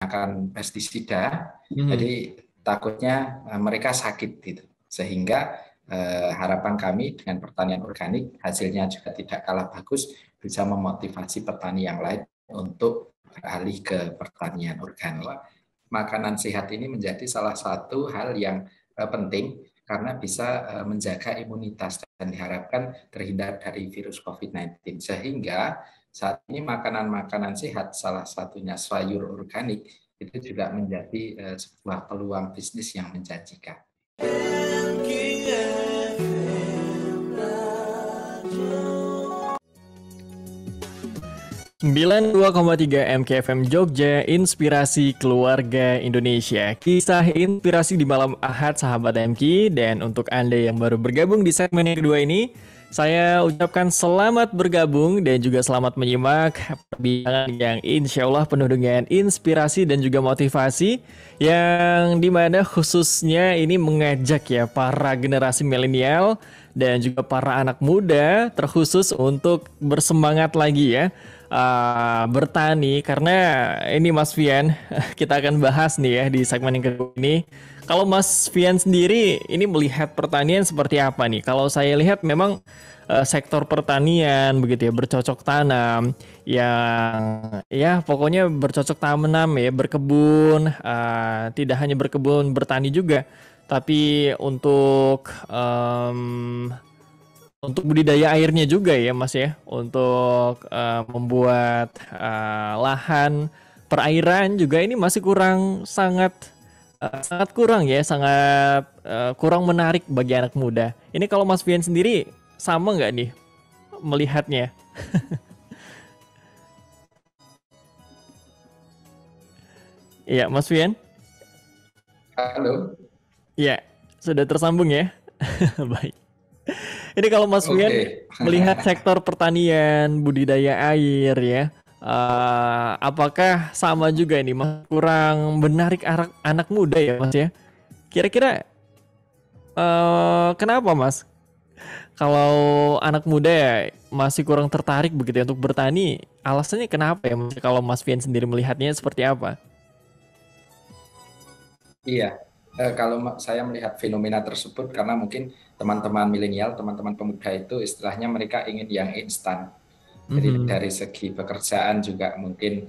menggunakan pestisida, Mhm. jadi takutnya mereka sakit gitu. Sehingga harapan kami dengan pertanian organik hasilnya juga tidak kalah bagus, bisa memotivasi petani yang lain untuk beralih ke pertanian organik. Makanan sehat ini menjadi salah satu hal yang penting karena bisa menjaga imunitas dan diharapkan terhindar dari virus COVID-19. Sehingga saat ini makanan-makanan sehat, salah satunya sayur organik, itu juga menjadi sebuah peluang bisnis yang menjanjikan. 92,3 MKFM Jogja, inspirasi keluarga Indonesia. Kisah inspirasi di malam Ahad, sahabat MK. Dan untuk Anda yang baru bergabung di segmen yang kedua ini, saya ucapkan selamat bergabung dan juga selamat menyimak perbincangan yang insya Allah penuh dengan inspirasi dan juga motivasi, yang dimana khususnya ini mengajak ya para generasi milenial dan juga para anak muda terkhusus untuk bersemangat lagi ya, bertani. Karena ini Mas Fian, kita akan bahas nih ya di segmen yang kedua ini. Kalau Mas Fian sendiri ini melihat pertanian seperti apa nih? Kalau saya lihat memang sektor pertanian begitu ya, bercocok tanam yang ya pokoknya bercocok tanam ya, berkebun, tidak hanya berkebun, bertani juga, tapi untuk budidaya airnya juga ya Mas ya, untuk membuat lahan perairan juga ini masih kurang, sangat kurang ya, sangat kurang menarik bagi anak muda. Ini kalau Mas Fian sendiri sama nggak nih melihatnya? Iya Mas Fian? Halo. Iya, sudah tersambung ya? Baik. Ini kalau Mas Fian Oke. melihat sektor pertanian, budidaya air ya, apakah sama juga ini Mas, kurang menarik anak muda ya Mas ya? Kira-kira kenapa Mas? Kalau anak muda ya masih kurang tertarik begitu ya untuk bertani, alasannya kenapa ya Mas? Kalau Mas Fian sendiri melihatnya seperti apa? Iya, kalau saya melihat fenomena tersebut karena mungkin teman-teman milenial, teman-teman pemuda itu istilahnya mereka ingin yang instan. Jadi Mhm. dari segi pekerjaan juga mungkin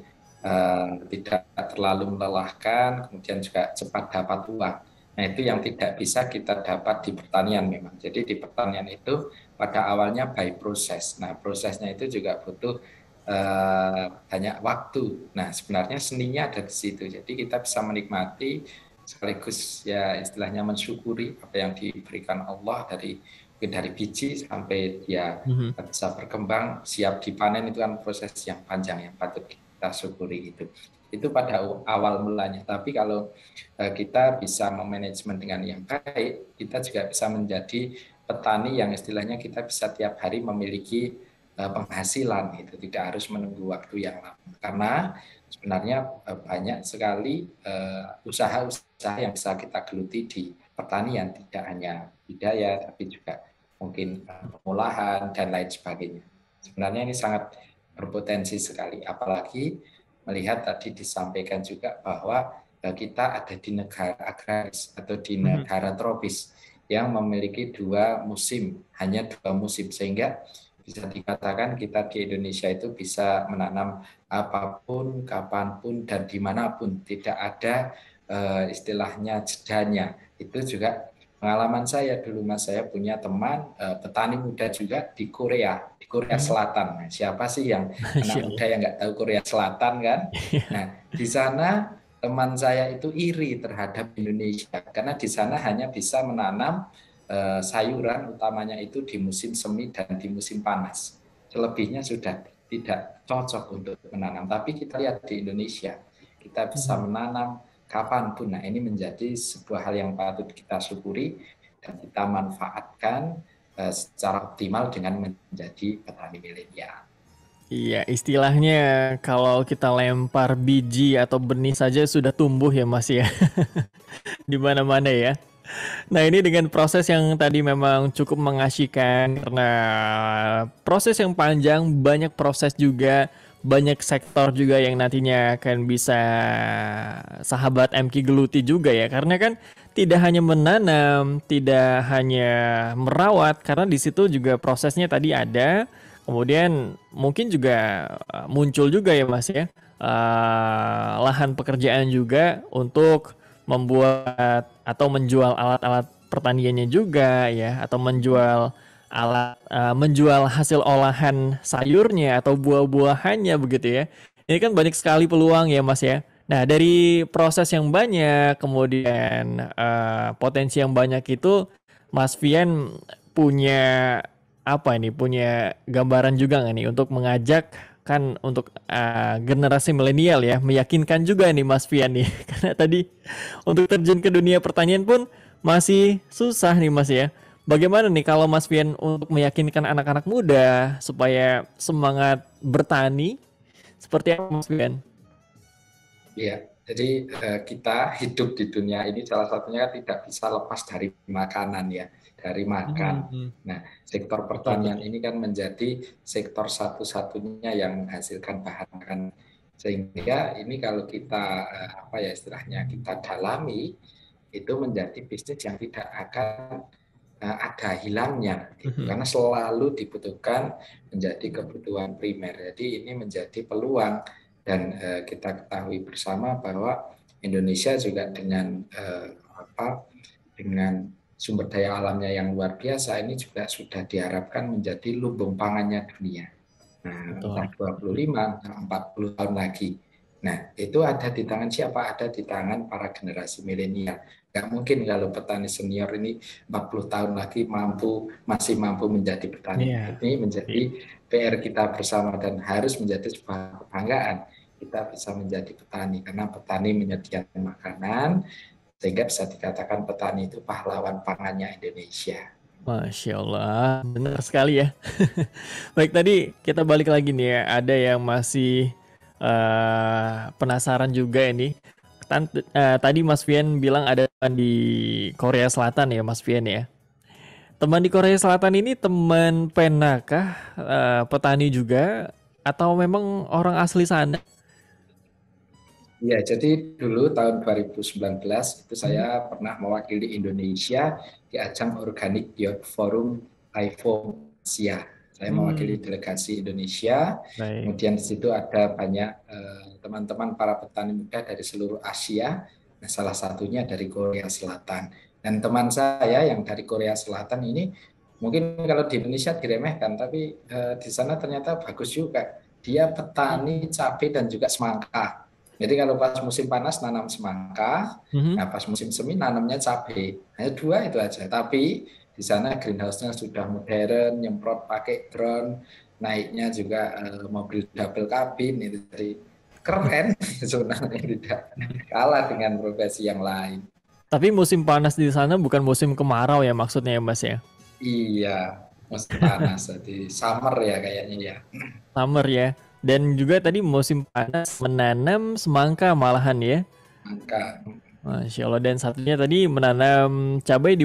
tidak terlalu melelahkan, kemudian juga cepat dapat uang. Nah itu yang tidak bisa kita dapat di pertanian memang. Jadi di pertanian itu pada awalnya by proses. Nah prosesnya itu juga butuh banyak waktu. Nah sebenarnya seninya ada di situ. Jadi kita bisa menikmati sekaligus ya istilahnya mensyukuri apa yang diberikan Allah dari biji sampai dia Mhm. bisa berkembang, siap dipanen, itu kan proses yang panjang yang patut kita syukuri itu. Itu pada awal mulanya. Tapi kalau kita bisa memanajemen dengan yang baik, kita juga bisa menjadi petani yang istilahnya kita bisa tiap hari memiliki penghasilan, itu tidak harus menunggu waktu yang lama. Karena sebenarnya banyak sekali usaha-usaha yang bisa kita geluti di pertanian, tidak hanya budidaya tapi juga mungkin pengolahan dan lain sebagainya. Sebenarnya ini sangat berpotensi sekali, apalagi melihat tadi disampaikan juga bahwa kita ada di negara agraris atau di Mhm. negara tropis yang memiliki hanya dua musim, sehingga bisa dikatakan kita di Indonesia itu bisa menanam apapun, kapanpun, dan dimanapun. Tidak ada istilahnya jedanya. Itu juga pengalaman saya dulu, Mas. Saya punya teman petani muda juga di Korea Mhm. Selatan. Nah, siapa sih yang anak Masya muda Allah. yang nggak tahu Korea Selatan kan? Nah, di sana teman saya itu iri terhadap Indonesia karena di sana hanya bisa menanam sayuran, utamanya itu di musim semi dan di musim panas. Selebihnya sudah tidak cocok untuk menanam. Tapi kita lihat di Indonesia, kita bisa Mhm. menanam kapanpun. Nah, ini menjadi sebuah hal yang patut kita syukuri dan kita manfaatkan secara optimal dengan menjadi petani milenial. Iya, istilahnya kalau kita lempar biji atau benih saja sudah tumbuh ya Mas ya, di mana-mana ya. Nah ini dengan proses yang tadi memang cukup mengasyikan, karena proses yang panjang, banyak proses juga, banyak sektor juga yang nantinya akan bisa sahabat MQ geluti juga ya. Karena kan tidak hanya menanam, tidak hanya merawat, karena di situ juga prosesnya tadi ada. Kemudian mungkin juga muncul juga ya Mas ya, lahan pekerjaan juga untuk membuat atau menjual alat-alat pertaniannya juga ya, atau menjual menjual hasil olahan sayurnya atau buah-buahannya begitu ya. Ini kan banyak sekali peluang ya Mas ya. Nah, dari proses yang banyak, kemudian potensi yang banyak itu, Mas Fian punya apa ini? Punya gambaran juga nggak nih untuk mengajak kan untuk generasi milenial ya, meyakinkan juga nih Mas Fian nih, karena tadi untuk terjun ke dunia pertanian pun masih susah nih Mas ya. Bagaimana nih kalau Mas Fian untuk meyakinkan anak-anak muda supaya semangat bertani seperti apa Mas Fian? Iya, jadi kita hidup di dunia ini salah satunya kan tidak bisa lepas dari makanan ya, dari makan. Hmm, Nah, sektor betul pertanian betul. ini kan menjadi sektor satu-satunya yang menghasilkan bahan makanan. Sehingga ini kalau kita apa ya istilahnya kita dalami itu menjadi bisnis yang tidak akan ada hilangnya gitu Mhm. karena selalu dibutuhkan menjadi kebutuhan primer. Jadi ini menjadi peluang dan kita ketahui bersama bahwa Indonesia juga dengan apa dengan sumber daya alamnya yang luar biasa ini juga sudah diharapkan menjadi lumbung pangannya dunia. Nah, entah Betul. 25, entah 40 tahun lagi. Nah, itu ada di tangan siapa? Ada di tangan para generasi milenial. Nggak mungkin kalau petani senior ini 40 tahun lagi masih mampu menjadi petani. Iya. Ini menjadi Iya. PR kita bersama dan harus menjadi sebuah kebanggaan. Kita bisa menjadi petani karena petani menyediakan makanan sehingga bisa dikatakan petani itu pahlawan pangannya Indonesia. Masya Allah, benar sekali ya. Baik, tadi kita balik lagi nih ya. Ada yang masih penasaran juga ini. Tadi Mas Fian bilang ada teman di Korea Selatan ya, Mas Fian ya. Teman di Korea Selatan ini teman penakah, petani juga, atau memang orang asli sana? Ya, jadi dulu tahun 2019 itu Hmm. saya pernah mewakili Indonesia di ajang Organic Youth Forum iPhone Asia. Saya Hmm, mewakili delegasi Indonesia, baik. kemudian di situ ada banyak teman-teman para petani muda dari seluruh Asia, nah, salah satunya dari Korea Selatan. Dan teman saya yang dari Korea Selatan ini mungkin kalau di Indonesia diremehkan, tapi di sana ternyata bagus juga. Dia petani cabai dan juga semangka. Jadi kalau pas musim panas nanam semangka, Mhm. nah pas musim semi nanamnya cabai. Hanya dua itu aja. Tapi di sana greenhouse-nya sudah modern, nyemprot pakai drone, naiknya juga mobil double cabin itu jadi keren sebenarnya tidak kalah dengan profesi yang lain. Tapi musim panas di sana bukan musim kemarau ya maksudnya ya Mas ya? Iya, musim panas jadi summer ya kayaknya ya. Summer ya. Dan juga tadi musim panas menanam semangka malahan ya. Angka Masya Allah. Dan satunya tadi menanam cabai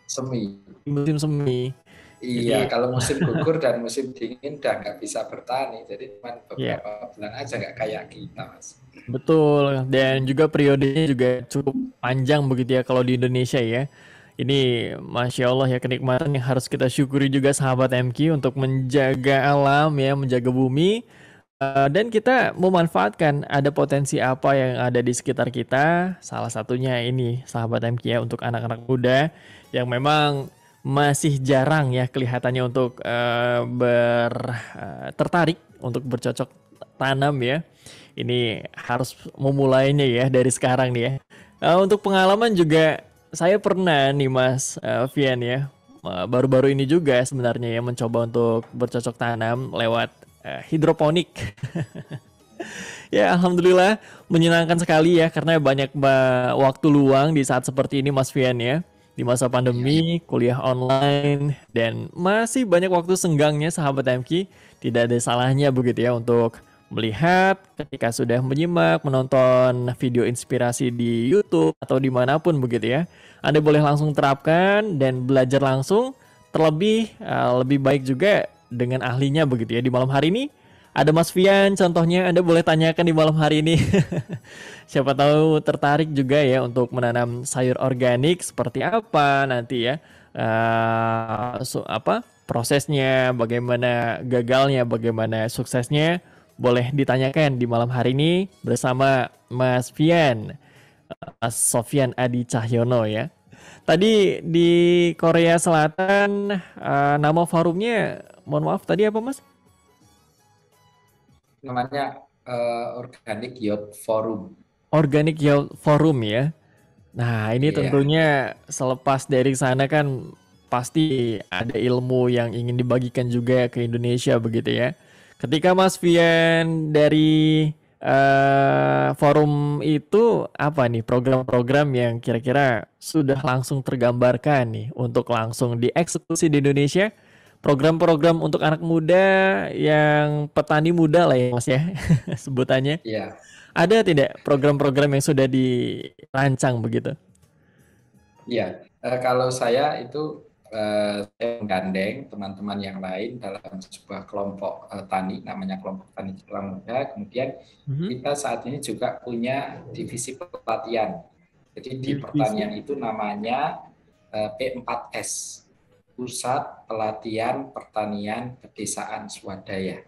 semi. di musim semi. Iya, Jadi kalau musim gugur dan musim dingin udah nggak bisa bertani, jadi cuma ya beberapa bulan aja nggak kayak kita, Mas. betul. Dan juga periodenya juga cukup panjang begitu ya kalau di Indonesia ya. Ini Masya Allah ya, kenikmatan yang harus kita syukuri juga sahabat MQ untuk menjaga alam ya, menjaga bumi. Dan kita memanfaatkan ada potensi apa yang ada di sekitar kita. Salah satunya ini sahabat MQ ya, untuk anak-anak muda yang memang masih jarang ya kelihatannya untuk tertarik untuk bercocok tanam ya. Ini harus memulainya ya dari sekarang nih ya. Untuk pengalaman juga saya pernah nih Mas Vian ya, baru-baru ini juga sebenarnya ya mencoba untuk bercocok tanam lewat hidroponik. Ya, alhamdulillah menyenangkan sekali ya karena banyak waktu luang di saat seperti ini Mas Fian ya. Di masa Iya, pandemi, kuliah online dan masih banyak waktu senggangnya sahabat MQ. Tidak ada salahnya begitu ya untuk melihat ketika sudah menyimak, menonton video inspirasi di YouTube atau dimanapun begitu ya. Anda boleh langsung terapkan dan belajar langsung. Terlebih lebih baik juga dengan ahlinya begitu ya. Di malam hari ini ada Mas Fian contohnya Anda boleh tanyakan di malam hari ini. Siapa tahu tertarik juga ya untuk menanam sayur organik seperti apa nanti ya. Apa prosesnya, bagaimana gagalnya, bagaimana suksesnya boleh ditanyakan di malam hari ini bersama Mas Fian, Mas Sofyan Adi Cahyono ya. Tadi di Korea Selatan nama forumnya mohon maaf tadi apa Mas? Namanya Organic Youth Forum. Organic Youth Forum ya. Nah, ini Iya, tentunya selepas dari sana kan pasti ada ilmu yang ingin dibagikan juga ke Indonesia begitu ya. Ketika Mas Fian dari forum itu apa nih program-program yang kira-kira sudah langsung tergambarkan nih untuk langsung dieksekusi di Indonesia? Program-program untuk anak muda yang petani muda lah ya Mas ya sebutannya. iya. Ada tidak program-program yang sudah dirancang begitu? Iya, kalau saya itu saya menggandeng teman-teman yang lain dalam sebuah kelompok tani, namanya kelompok tani Cipta Muda. Kemudian Mhm. kita saat ini juga punya divisi pelatihan. Jadi di Divisi pertanian itu namanya P4S, Pusat Pelatihan Pertanian Pedesaan Swadaya,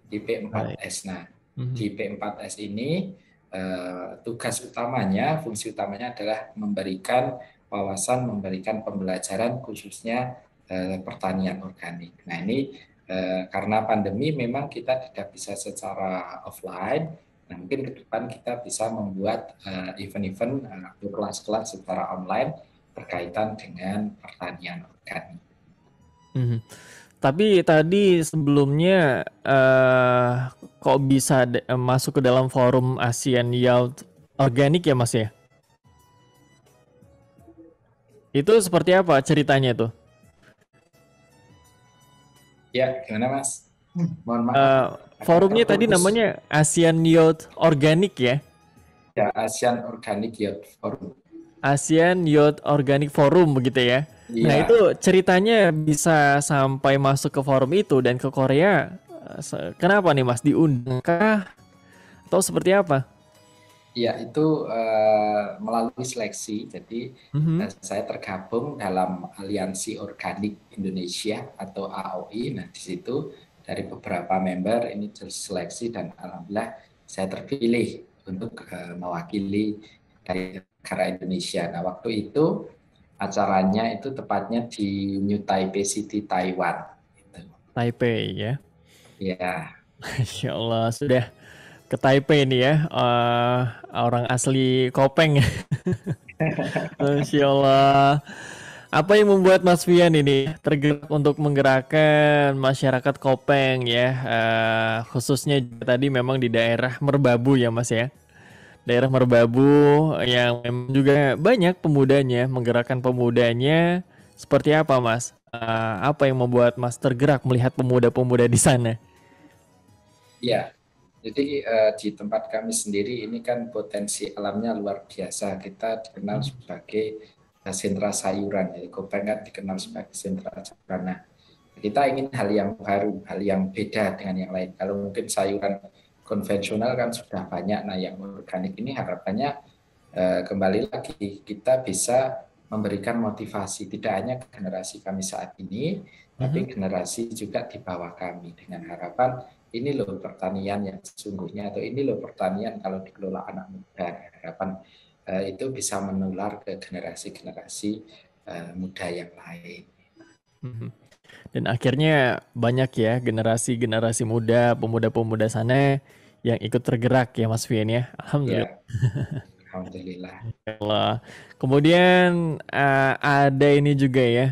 di baik. P4S. Nah, Mhm. di P4S ini tugas utamanya, fungsi utamanya adalah memberikan wawasan, memberikan pembelajaran khususnya pertanian organik. Nah ini karena pandemi memang kita tidak bisa secara offline. Nah mungkin ke depan kita bisa membuat event-event atau kelas-kelas secara online berkaitan dengan pertanian organik. Mhm. Tapi tadi sebelumnya kok bisa masuk ke dalam forum ASEAN Youth Organic ya Mas ya? Itu seperti apa ceritanya tuh? Ya, gimana Mas? Mohon maaf, Eh, agak Forumnya tadi terputus. namanya ASEAN Youth Organic ya? Ya, ASEAN Organic Youth Forum. ASEAN Youth Organic Forum begitu ya. Nah Iya, itu ceritanya bisa sampai masuk ke forum itu dan ke Korea. Kenapa nih Mas diundang kah atau seperti apa? ya itu melalui seleksi. Jadi Mhm. saya tergabung dalam Aliansi Organik Indonesia atau AOI. Nah di situ dari beberapa member ini terseleksi dan alhamdulillah saya terpilih untuk mewakili dari negara Indonesia. Nah waktu itu acaranya itu tepatnya di New Taipei City, Taiwan. Gitu. Taipei ya. Ya, Insya Allah sudah ke Taipei nih ya. Orang asli Kopeng. Masya Allah. Apa yang membuat Mas Fian ini tergerak untuk menggerakkan masyarakat Kopeng ya, khususnya juga tadi memang di daerah Merbabu ya Mas ya. Daerah Merbabu yang memang juga banyak pemudanya, menggerakkan pemudanya. Seperti apa Mas? Apa yang membuat Mas tergerak melihat pemuda-pemuda di sana? ya. Jadi di tempat kami sendiri ini kan potensi alamnya luar biasa. Kita dikenal Mhm. sebagai sentra sayuran. Jadi Kopeng kan dikenal sebagai sentra sayuran. Nah, kita ingin hal yang baru, hal yang beda dengan yang lain. Kalau mungkin sayuran konvensional kan sudah banyak. Nah, yang organik ini harapannya kembali lagi kita bisa memberikan motivasi tidak hanya generasi kami saat ini, Mhm. tapi generasi juga di bawah kami dengan harapan ini loh pertanian yang sesungguhnya atau ini loh pertanian kalau dikelola anak muda. Harapan itu bisa menular ke generasi-generasi muda yang lain. Mhm. Dan akhirnya banyak ya generasi-generasi muda, pemuda-pemuda sana yang ikut tergerak ya Mas Fian ya. Alhamdulillah. Ya, alhamdulillah. Allah. Kemudian ada ini juga ya.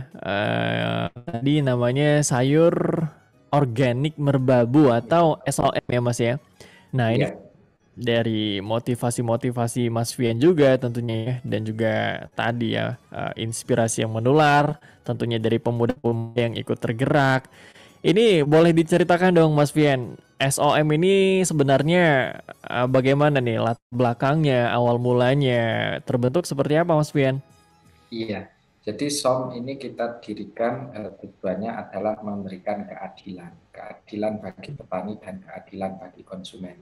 Tadi namanya sayur organik merbabu atau SOM ya Mas ya. Nah ini Ya, dari motivasi-motivasi Mas Fian juga tentunya ya. Dan juga tadi ya inspirasi yang menular tentunya dari pemuda-pemuda yang ikut tergerak. Ini boleh diceritakan dong Mas Fian, SOM ini sebenarnya bagaimana nih latar belakangnya, awal mulanya, terbentuk seperti apa Mas Fian? iya. Jadi SOM ini kita dirikan tujuannya adalah memberikan keadilan, keadilan bagi petani dan keadilan bagi konsumen.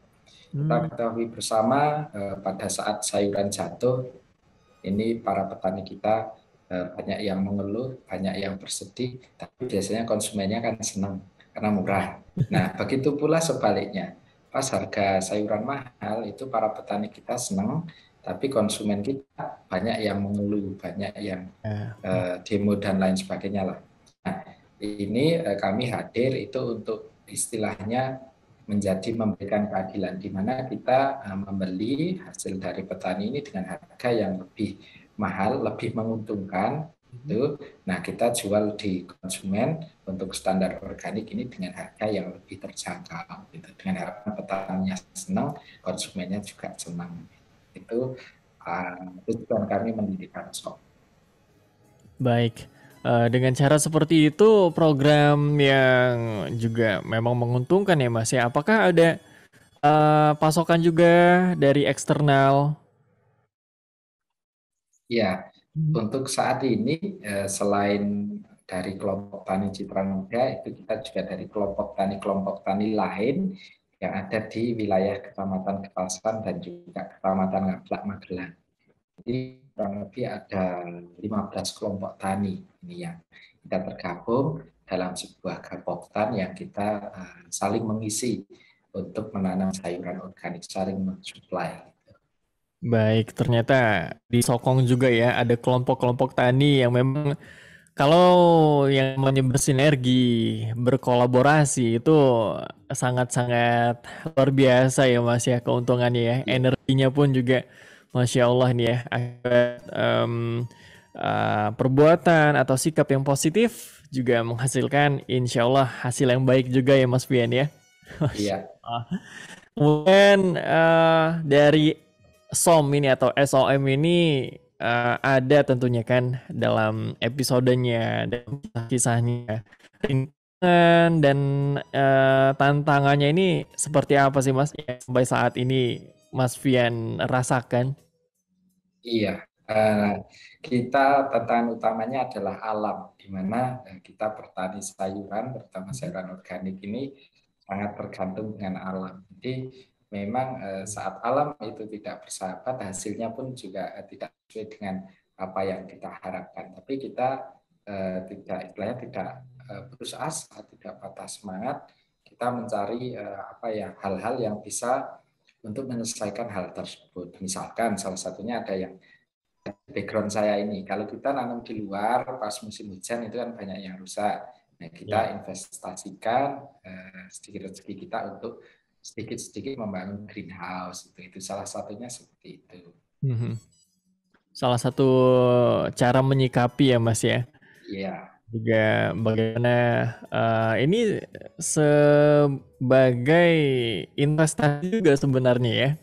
Kita ketahui bersama pada saat sayuran jatuh, ini para petani kita banyak yang mengeluh, banyak yang bersedih, tapi biasanya konsumennya kan senang karena murah. Nah, begitu pula sebaliknya. Pas harga sayuran mahal, itu para petani kita senang, tapi konsumen kita banyak yang mengeluh, banyak yang demo dan lain sebagainya lah. Nah, ini kami hadir itu untuk istilahnya menjadi memberikan keadilan di mana kita membeli hasil dari petani ini dengan harga yang lebih mahal, lebih menguntungkan itu. Nah, kita jual di konsumen untuk standar organik ini dengan harga yang lebih terjangkau gitu. Dengan harapan petaninya senang, konsumennya juga senang. Itu tujuan kami mendirikan SOP. Baik, dengan cara seperti itu program yang juga memang menguntungkan ya Mas ya. Apakah ada pasokan juga dari eksternal? Ya, untuk saat ini selain dari kelompok tani Citra Muda, itu kita juga dari kelompok tani lain yang ada di wilayah Kecamatan Ketasan dan juga Kecamatan Ngablak Magelang. Jadi kurang lebih ada 15 kelompok tani ini yang kita tergabung dalam sebuah gaboktan yang kita saling mengisi untuk menanam sayuran organik, saling mensuplai. Baik, ternyata di Sokong juga ya ada kelompok-kelompok tani yang memang kalau yang namanya bersinergi, berkolaborasi itu sangat-sangat luar biasa ya Mas ya keuntungannya ya. Iya, Energinya pun juga Masya Allah nih ya. Akibat perbuatan atau sikap yang positif juga menghasilkan insya Allah hasil yang baik juga ya Mas Fian ya. Masya iya. Allah. Kemudian dari SOM ini atau SOM ini ada tentunya kan dalam episodenya dan kisahnya rintangan dan tantangannya ini seperti apa sih Mas yang sampai saat ini Mas Fian rasakan? Iya, eh, kita tantangan utamanya adalah alam, di mana kita bertani sayuran, terutama sayuran organik ini sangat tergantung dengan alam. Jadi memang saat alam itu tidak bersahabat, hasilnya pun juga tidak sesuai dengan apa yang kita harapkan. Tapi kita tidak, istilahnya tidak putus asa, tidak patah semangat. Kita mencari apa ya hal-hal yang bisa untuk menyelesaikan hal tersebut. Misalkan salah satunya ada yang background saya ini. Kalau kita nanam di luar pas musim hujan itu kan banyak yang rusak. Nah, Ya. kita investasikan sedikit rezeki kita untuk sedikit-sedikit membangun greenhouse. Itu salah satunya seperti itu. Mhm. Salah satu cara menyikapi ya Mas ya. Iya, Juga bagaimana ini sebagai investasi juga sebenarnya ya.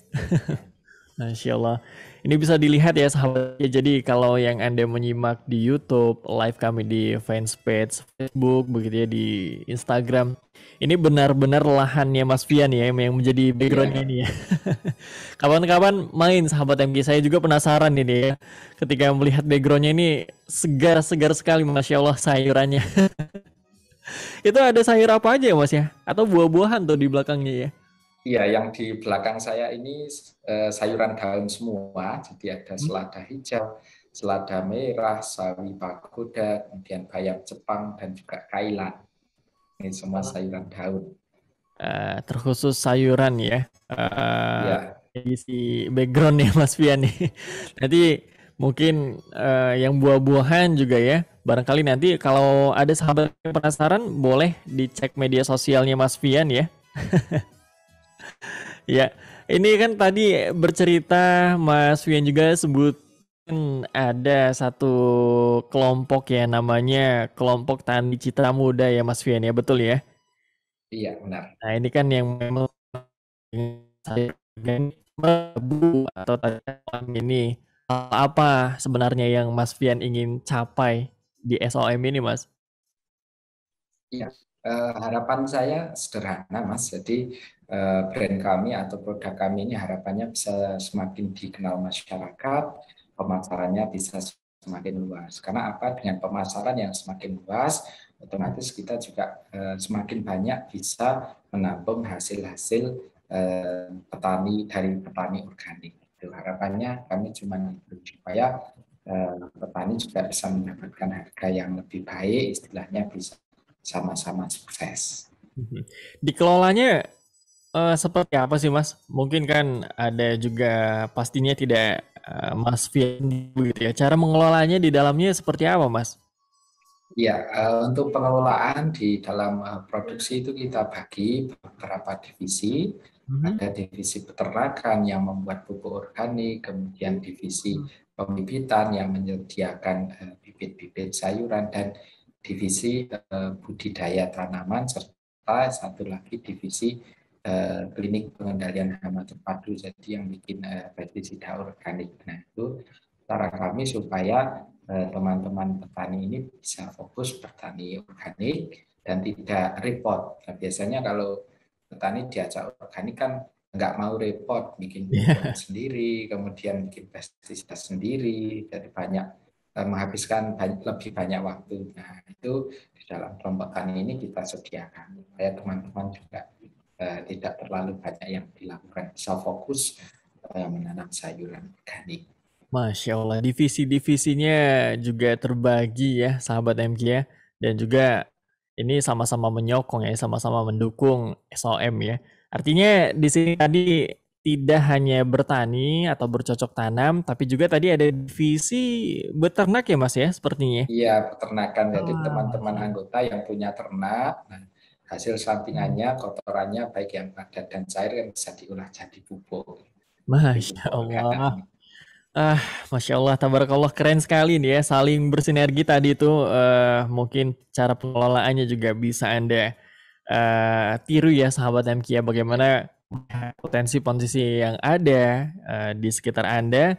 Masya Allah. Ini bisa dilihat ya sahabat. Ya, jadi kalau yang Anda menyimak di YouTube, live kami di fanspage Facebook, begitu ya di Instagram. Ini benar-benar lahannya Mas Fian ya yang menjadi backgroundnya iya, ini ya. Kapan-kapan main sahabat MG. Saya juga penasaran ini ya. Ketika melihat backgroundnya ini segar-segar sekali Masya Allah sayurannya. Itu ada sayur apa aja ya Mas ya? Atau buah-buahan tuh di belakangnya ya? iya. Yang di belakang saya ini sayuran daun semua. Jadi ada selada hijau, selada merah, sawi pagoda, kemudian bayam Jepang dan juga kailan. Ini semua sayuran daun. Terkhusus sayuran ya. Iya, Isi background ya Mas Fian nih. Nanti mungkin yang buah-buahan juga ya. Barangkali nanti kalau ada sahabat yang penasaran boleh dicek media sosialnya Mas Fian ya. Ya, ini kan tadi bercerita Mas Fian juga sebut ada satu kelompok ya namanya kelompok tani Citra Muda ya Mas Fian ya betul ya. iya benar. Nah ini kan yang memang saya mebu atau tanaman ini apa sebenarnya yang Mas Fian ingin capai di SOM ini Mas? Iya, harapan saya sederhana, Mas. Jadi brand kami atau produk kami ini harapannya bisa semakin dikenal masyarakat, pemasarannya bisa semakin luas. Karena apa? Dengan pemasaran yang semakin luas, otomatis kita juga semakin banyak bisa menampung hasil-hasil petani dari petani organik. Itu harapannya kami cuma supaya petani juga bisa mendapatkan harga yang lebih baik, istilahnya bisa sama-sama sukses. Dikelolanya seperti apa sih Mas? Mungkin kan ada juga pastinya tidak Mas Fian begitu ya. Cara mengelolanya di dalamnya seperti apa Mas? Ya, untuk pengelolaan di dalam produksi itu kita bagi beberapa divisi. Ada divisi peternakan yang membuat pupuk organik, kemudian divisi pembibitan yang menyediakan bibit-bibit sayuran, dan divisi budidaya tanaman, serta satu lagi divisi klinik pengendalian hama terpadu, jadi yang bikin pestisida organik. Nah, itu cara kami supaya teman-teman petani ini bisa fokus bertani organik dan tidak repot. Nah, biasanya kalau petani diajak organik kan nggak mau repot, bikin pupuk sendiri, kemudian bikin pestisida sendiri, jadi banyak menghabiskan lebih banyak waktu. Nah, itu di dalam kelompok tani ini kita sediakan supaya teman-teman juga tidak terlalu banyak yang dilakukan, bisa fokus menanam sayuran organik. Masya Allah, divisi-divisinya juga terbagi ya, sahabat MQ ya. Dan juga ini sama-sama menyokong ya, sama-sama mendukung SOM ya. Artinya di sini tadi tidak hanya bertani atau bercocok tanam, tapi juga tadi ada divisi beternak ya Mas ya, sepertinya. Iya, peternakan. Jadi teman-teman Masya anggota yang punya ternak, nah, hasil sampingannya, kotorannya baik yang padat dan cair kan bisa diolah jadi pupuk. Jadi Masya pupuk Allah. organik. Ah, Masya Allah, tabarakallah, keren sekali nih ya, saling bersinergi tadi itu mungkin cara pengelolaannya juga bisa Anda tiru ya sahabat MQ ya, bagaimana potensi-potensi yang ada di sekitar Anda,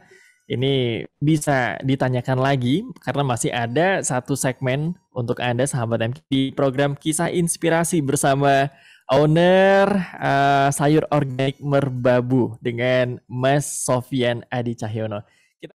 ini bisa ditanyakan lagi karena masih ada satu segmen untuk Anda sahabat MQ di program Kisah Inspirasi bersama owner sayur organik Merbabu dengan Mas Sofyan Adi Cahyono. Kita